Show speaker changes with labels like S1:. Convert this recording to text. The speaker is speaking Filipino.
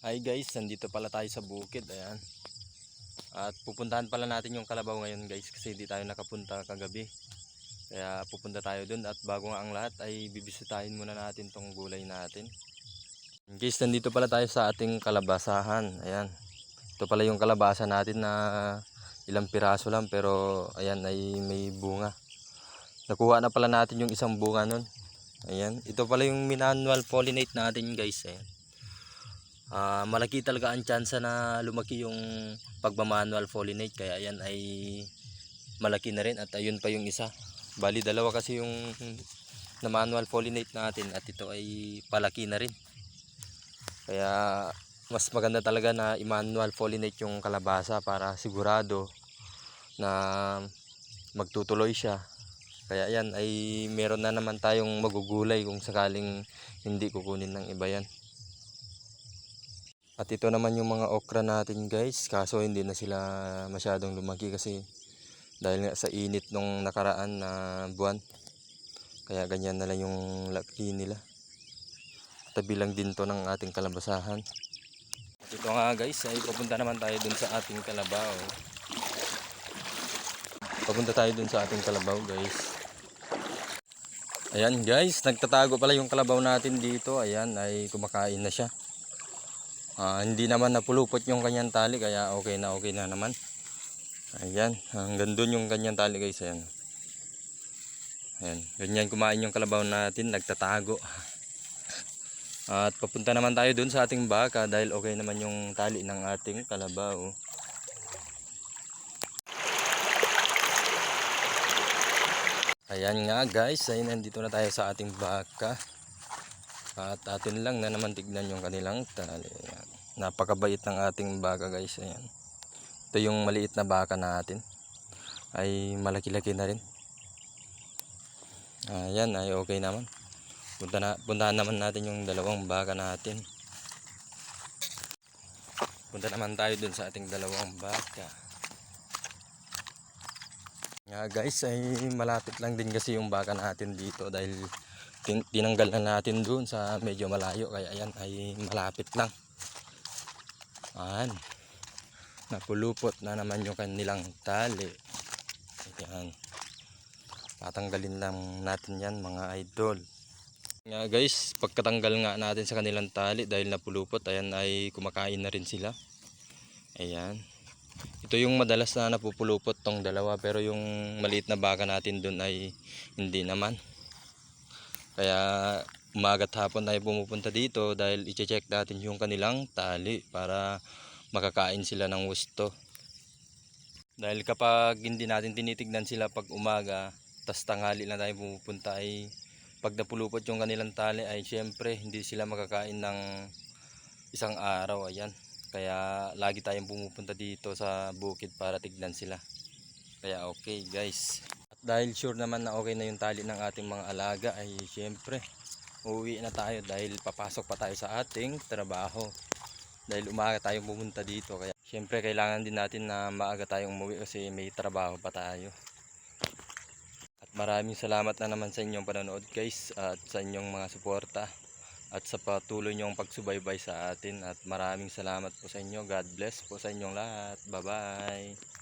S1: Hi guys, nandito pala tayo sa bukid, ayan. At pupuntahan pala natin yung Kalabaw ngayon guys kasi hindi tayo nakapunta kagabi. Kaya pupunta tayo dun at bago nga ang lahat ay bibisitahin muna natin tong gulay natin. Guys, nandito pala tayo sa ating kalabasahan, ayan. Ito pala yung kalabasa natin na ilang piraso lang pero ayan ay may bunga. Nakuha na pala natin yung isang bunga nun. Ayan, ito pala yung manual pollinate natin guys, ayan. Malaki talaga ang tsansa na lumaki yung pagmamanual pollinate kaya ayan ay malaki na rin at ayun pa yung isa. Bali dalawa kasi yung na manual pollinate natin at ito ay palaki na rin. Kaya mas maganda talaga na i-manual pollinate yung kalabasa para sigurado na magtutuloy siya. Kaya ayan ay meron na naman tayong magugulay kung sakaling hindi kukunin ng iba yan. At ito naman yung mga okra natin guys, kaso hindi na sila masyadong lumaki kasi dahil nga sa init nung nakaraan na buwan. Kaya ganyan na lang yung laki nila. Tabi lang din to ng ating kalabasahan. At ito nga guys, ay papunta naman tayo dun sa ating kalabaw. Papunta tayo dun sa ating kalabaw guys. Ayan guys, nagtatago pala yung kalabaw natin dito. Ayan, ay kumakain na siya. Hindi naman napulupot yung kanyang tali kaya okay na naman. Ayan, hanggang dun yung kanyang tali guys. Ayan. Ayan, ganyan kumain yung kalabaw natin, nagtatago. At papunta naman tayo dun sa ating baka dahil okay naman yung tali ng ating kalabaw. Ayan nga guys, ay nandito na tayo sa ating baka. At atin lang na naman tignan yung kanilang tali. Ayan. Napakabait ng ating baka guys. Ayan. Ito yung maliit na baka natin. Ay malaki-laki na rin. Ayan ay okay naman. Puntahan naman natin yung dalawang baka natin. Punta naman tayo dun sa ating dalawang baka. Nga guys ay malapit lang din kasi yung baka natin dito dahil tinanggal na natin dun sa medyo malayo kaya ayan ay malapit lang. Ayan, napulupot na naman yung kanilang tali. Ayan, tatanggalin lang natin yan mga idol. Nga guys, pagkatanggal nga natin sa kanilang tali dahil napulupot, ayan ay kumakain na rin sila. Ayan, ito yung madalas na napupulupot tong dalawa pero yung maliit na baka natin dun ay hindi naman. Kaya umaga't hapon tayo pumupunta dito dahil i-check natin yung kanilang tali para makakain sila ng gusto. Dahil kapag hindi natin tinitignan sila pag umaga, tas tanghali na tayo pumupunta ay pag napulupot yung kanilang tali ay syempre hindi sila makakain ng isang araw. Ayan. Kaya lagi tayong pumupunta dito sa bukid para tignan sila. Kaya okay guys. Dahil sure naman na okay na yung tali ng ating mga alaga ay syempre uuwi na tayo dahil papasok pa tayo sa ating trabaho. Dahil umaga tayong pumunta dito kaya syempre kailangan din natin na maaga tayong umuwi kasi may trabaho pa tayo. At maraming salamat na naman sa inyong panonood guys at sa inyong mga suporta at sa patuloy nyong pagsubaybay sa atin at maraming salamat po sa inyo. God bless po sa inyong lahat. Bye bye.